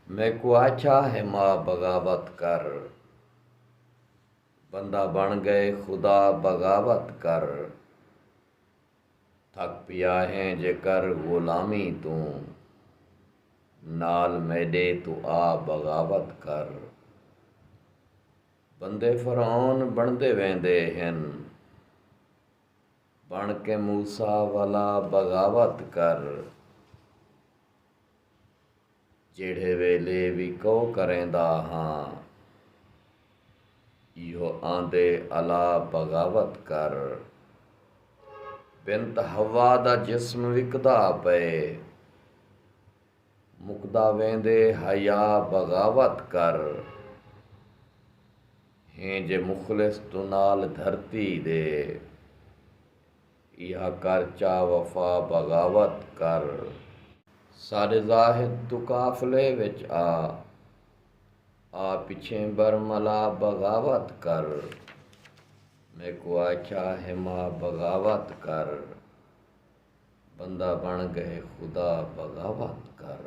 मैं को आचा है माँ बगावत कर, बंदा बन गए खुदा बगावत कर। थक पिया है जेकर गुलामी तू, नाल मैडे तू आ बगावत कर। बंदे फरौन बनदे वेंदे हन, बन के मूसा वाला बगावत कर। जेड़े वेले भी कहो करेंदा हाँ, इहो आंदे अला बगावत कर। बिनत हवा दा जिस्म विकदा पे, मुकदा वेंदे हया बगावत कर। हें जे मुखलिस तू नाल धरती दे, इहा कर चा वफा बगावत कर। सारे ज़ाहिद तू काफले विच आ पिछे बरमला बगावत कर। मैं को आचा है माँ बगावत कर, बंदा बन गए खुदा बगावत कर।